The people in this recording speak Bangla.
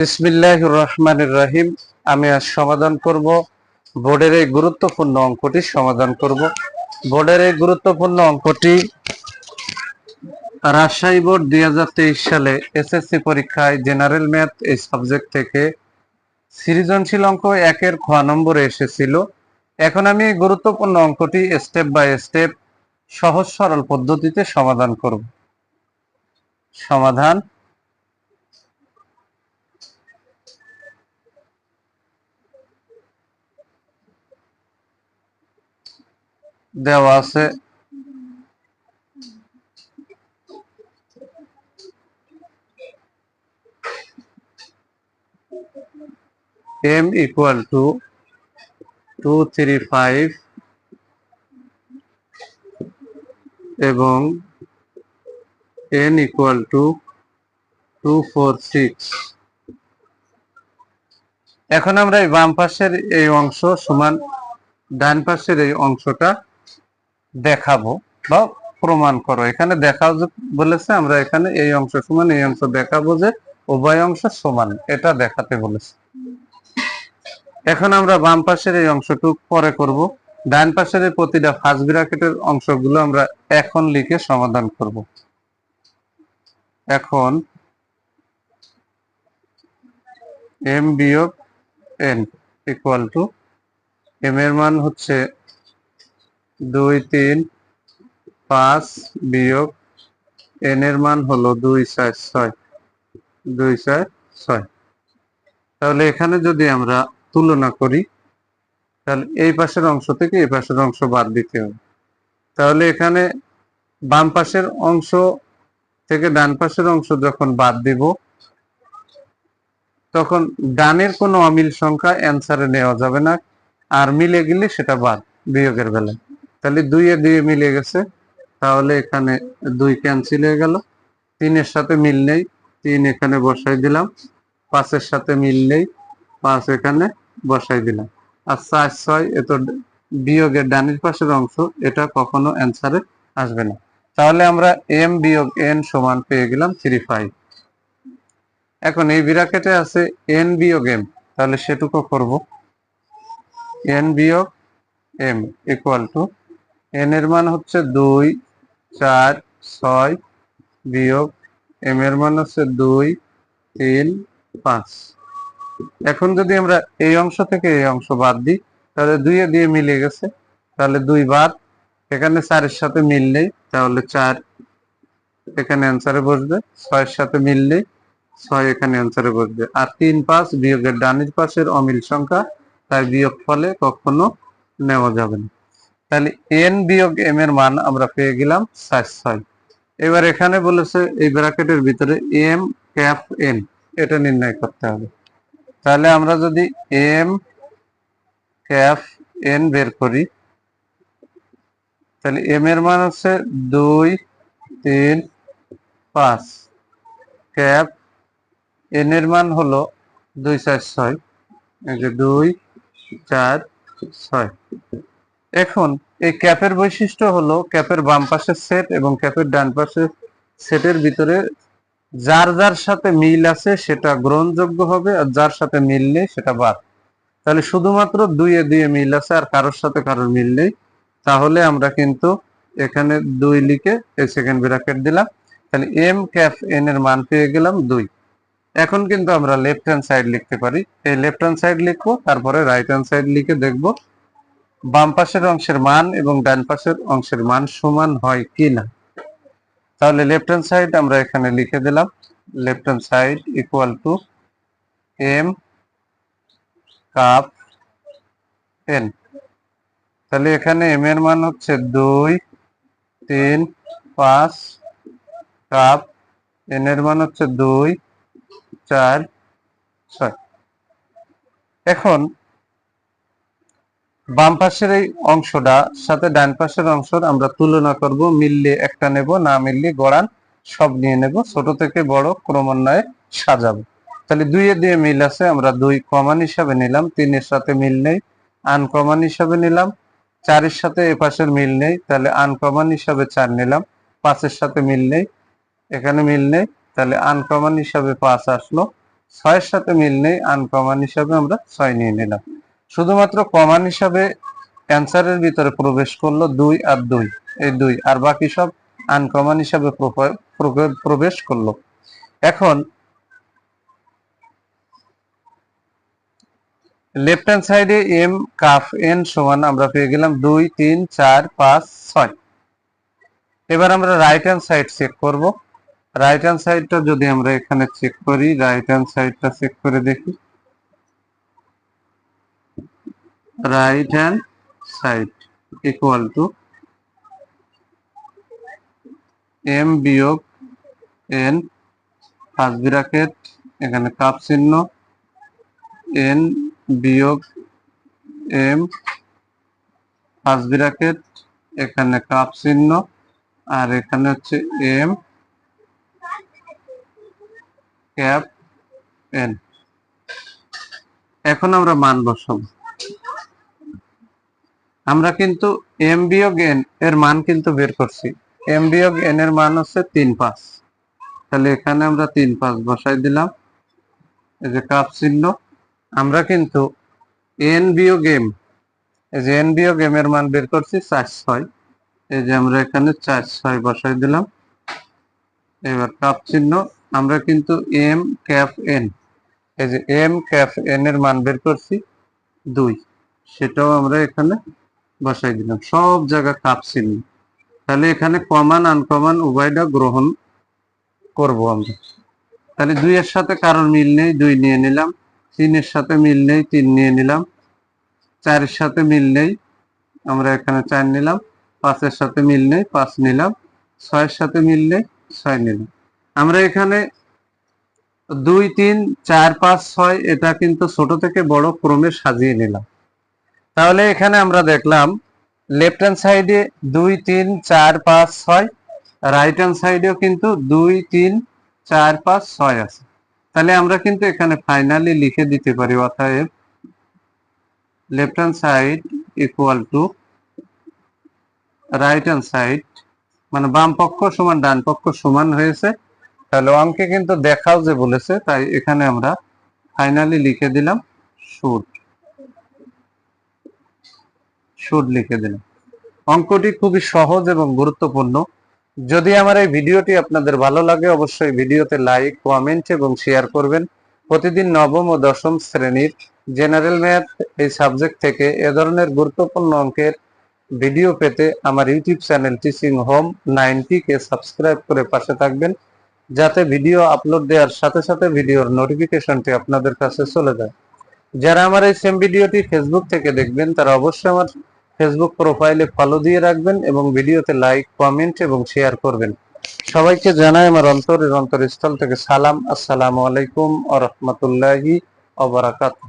বিসমিল্লাহির রহমানির রহিম। আমি আজ সমাধান করব বোর্ডের এই গুরুত্বপূর্ণ অঙ্কটি সমাধান করব। বোর্ডের এই গুরুত্বপূর্ণ অঙ্কটি রাজশাহী বোর্ড 2023 সালে এসএসসি পরীক্ষায় জেনারেল ম্যাথ এই সাবজেক্ট থেকে সৃজনশীল অঙ্ক 1-এর খ নম্বরে এসেছিল। এখন আমি এই গুরুত্বপূর্ণ অঙ্কটি স্টেপ বাই স্টেপ সহজ সরল পদ্ধতিতে সমাধান করব। সমাধান দেওয়া আছে। m equal to 235 এবং n equal to 246। এখন আমরা এই বাম পাশের এই অংশ সমান ডান পাশের এই অংশটা দেখাবো বা প্রমাণ করো। এখানে দেখাও বলেছে, আমরা এখানে এই অংশ সমান এই অংশ দেখাবো যে উভয় অংশ সমান, এটা দেখাতে বলেছে। এখন আমরা বাম পাশের এই অংশটুক পরে করব, ডান পাশের এই প্রতিটা ফার্স্ট ব্র্যাকেটের অংশগুলো আমরা এখন লিখে সমাধান করব। এখন m বিয়োগ n ইকুয়াল টু m এর মান হচ্ছে 2 3 5 বিয়োগ n এর মান হলো 2 4 6 2 4 6। তাহলে এখানে যদি আমরা তুলনা করি তাহলে এই পাশের অংশ থেকে এই পাশের অংশ বাদ দিতে হবে। তাহলে এখানে বাম পাশের অংশ থেকে ডান পাশের অংশ যখন বাদ দিব তখন ডানের কোনো অমিল সংখ্যা অ্যান্সারে নেওয়া যাবে না, আর মিলে গেলে সেটা বাদ বিয়োগের বেলায়। তাহলে 2 এ 2 মিলে গেছে, তাহলে এখানে 2 ক্যান্সেল হয়ে গেল। 3 এর সাথে মিল নেই, 3 এখানে বসাই দিলাম। 5 এর সাথে মিল নেই, 5 এখানে বসাই দিলাম। আর 4 6 এত বিয়োগের ডানের পাশের অংশ, এটা কখনো অ্যান্সারে আসবে না। তাহলে আমরা m বিয়োগ n সমান পেয়ে গেলাম 35। এখন এই ব্র্যাকেটে আছে n বিয়োগ m, তাহলে সেটুকু করব। n বিয়োগ m ইকুয়াল টু n এর মান হচ্ছে 2 4 6 বিয়োগ m এর মান হচ্ছে 2 3 5। এখন যদি আমরা এই অংশ থেকে এই অংশ বাদ দিই তাহলে 2 এ 2 মিলে গেছে, তাহলে 2 বাদ। এখানে 4 এর সাথে মিল নেই, তাহলে 4 এখানে অ্যান্সারে বসবে। 6 এর সাথে মিল নেই, 6 এখানে অ্যান্সারে বসবে। আর 3 5 বিয়োগের ডানের পাশের অমিল সংখ্যা, তাই বিয়োগ ফলে কখনো নেওয়া যাবে না। তাহলে n বিয়োগ m এর মান আমরা পেয়ে গেলাম 4 6। এবার এখানে বলেছে এই ব্র্যাকেটের ভিতরে m ক্যাপ n, এটা নির্ণয় করতে হবে। তাহলে আমরা যদি m ক্যাপ n বের করি তাহলে m এর মান হচ্ছে 2 3 5, ক্যাপ n এর মান হলো 2 4 6, এই যে 2 4 6। এখন এই ক্যাপের বৈশিষ্ট্য হলো ক্যাপের বাম পাশের সেট এবং ক্যাপের ডান পাশের সেটের ভিতরে যার যার সাথে মিল আছে সেটা গ্রহণযোগ্য হবে, আর যার সাথে মিল নেই সেটা বাদ। তাহলে শুধুমাত্র 2 এ 2 মিল আছে আর কারোর সাথে কারোর মিল নেই, তাহলে আমরা কিন্তু এখানে 2 লিখে এই সেকেন্ড ব্র্যাকেট দিলাম। তাহলে m ক্যাপ n এর মান পেয়ে গেলাম 2। এখন কিন্তু আমরা লেফট হ্যান্ড সাইড লিখতে পারি। এই লেফট হ্যান্ড সাইড লিখবো, তারপরে রাইট হ্যান্ড সাইড লিখে দেখব বাম পাশের অংশের মান এবং ডান পাশের অংশের মান সমান হয় কিনা। তাহলে লেফট হ্যান্ড সাইড আমরা এখানে লিখে দিলাম, left hand side equal two m cup n। তাহলে এখানে m এর মান হচ্ছে 2 3 5, কাপ n এর মান হচ্ছে 2 4 6। এখন বাম পাশের এই অংশটা সাথে ডান পাশের অংশের আমরা তুলনা করব, মিললে একটা নেব, না মিললে গড়ান সব নিয়ে নেব, ছোট থেকে বড় ক্রমান্বয়ে সাজাবো। তাহলে 2 এ 2 মিল আছে, আমরা 2 কমন হিসাবে নিলাম। 3 এর সাথে মিল নেই, আনকমন হিসাবে নিলাম। 4 এর সাথে এ পাশের মিল নেই, তাহলে আনকমন হিসাবে 4 নিলাম। 5 এর সাথে মিল নেই, এখানে মিল নেই, তাহলে আনকমন হিসাবে 5 আসলো। 6 এর সাথে মিল নেই, আনকমন হিসাবে আমরা 6 নিয়ে নিলাম। শুধুমাত্র কমন হিসাবে অ্যান্সারের ভিতরে প্রবেশ করলো 2 আর 2, এই 2, আর বাকি সব আনকমন হিসাবে প্রবেশ করলো। এখন লেফট হ্যান্ড সাইডে এম কাফ এন সমান আমরা পেয়ে গেলাম 2 3 4 5 6। এবার আমরা রাইট হ্যান্ড সাইড চেক করব। রাইট হ্যান্ড সাইডটা যদি আমরা এখানে চেক করি, রাইট হ্যান্ড সাইডটা চেক করে দেখি। Right hand side equal to M বিয়োগ এন ফার্স্ট ব্র্যাকেট, এখানে কাপ চিহ্ন, এন বিয়োগ এম ফার্স্ট ব্র্যাকেট, এখানে কাপ চিহ্ন, আর এখানে হচ্ছে এম ক্যাপ এন। এখন আমরা মান বসাবো। আমরা কিন্তু এম বিয়োগ এন এর মান কিন্তু বের করছি। এম বিয়োগ এন এর মান হচ্ছে 3 5, তাহলে এখানে আমরা 3 5 বসাই দিলাম। এই যে কাপ চিহ্ন, আমরা কিন্তু এন বিয়োগ এম, এই যে এন বিয়োগ এম এর মান বের করছি 4 6, এই যে আমরা এখানে 4 6 বসাই দিলাম। এবার কাপ চিহ্ন, আমরা কিন্তু এম ক্যাপ এন, এই যে এম ক্যাপ এন এর মান বের করছি 2, সেটাও আমরা এখানে বসাই দিলাম। সব জায়গা কাপ চিহ্ন, তাহলে এখানে কমন আনকমন উভয়টা গ্রহণ করব আমরা। তাহলে 2 এর সাথে কারোর মিল নেই, 2 নিয়ে নিলাম। 3 এর সাথে মিল নেই, 3 নিয়ে নিলাম। 4 এর সাথে মিল নেই, আমরা এখানে 4 নিলাম। 5 এর সাথে মিল নেই, 5 নিলাম। 6 এর সাথে মিল নেই, 6 নিলাম। আমরা এখানে 2 3 4 5 6 এটা কিন্তু ছোট থেকে বড় ক্রমে সাজিয়ে নিলাম। তাহলে এখানে আমরা দেখলাম লেফট হ্যান্ড সাইডে 2 3 4 5 6, রাইট হ্যান্ড সাইডেও কিন্তু 2 3 4 5 6 আছে। তাহলে আমরা কিন্তু এখানে ফাইনালি লিখে দিতে পারি, অতএব left hand side equal two right hand side, মানে বাম পক্ষ সমান ডান পক্ষ সমান হয়েছে। তাহলে অঙ্কে কিন্তু দেখাও যে বলেছে, তাই এখানে আমরা ফাইনালি লিখে দিলাম শুড লিখে দিলাম। অঙ্কটি খুবই সহজ এবং গুরুত্বপূর্ণ। যদি আমার এই ভিডিওটি আপনাদের ভালো লাগে, অবশ্যই ভিডিওতে লাইক, কমেন্ট এবং শেয়ার করবেন। প্রতিদিন নবম ও দশম শ্রেণীর জেনারেল ম্যাথ এই সাবজেক্ট থেকে এ ধরনের গুরুত্বপূর্ণ অঙ্কের ভিডিও পেতে আমার ইউটিউব চ্যানেল টিচিং হোম 90 কে সাবস্ক্রাইব করে পাশে থাকবেন, যাতে ভিডিও আপলোড দেওয়ার সাথে সাথে ভিডিওর নোটিফিকেশনটি আপনাদের কাছে চলে যায়। যারা আমার এই সেম ভিডিওটি ফেসবুক থেকে দেখবেন, তারা অবশ্যই আমার ফেসবুক প্রোফাইলে ফলো দিয়ে রাখবেন এবং ভিডিওতে লাইক, কমেন্ট এবং শেয়ার করবেন। সবাইকে জানাই আমার অন্তরের অন্তরস্থল থেকে সালাম। আসসালামু আলাইকুম ওয়া রাহমাতুল্লাহি ওয়া বারাকাতুহু।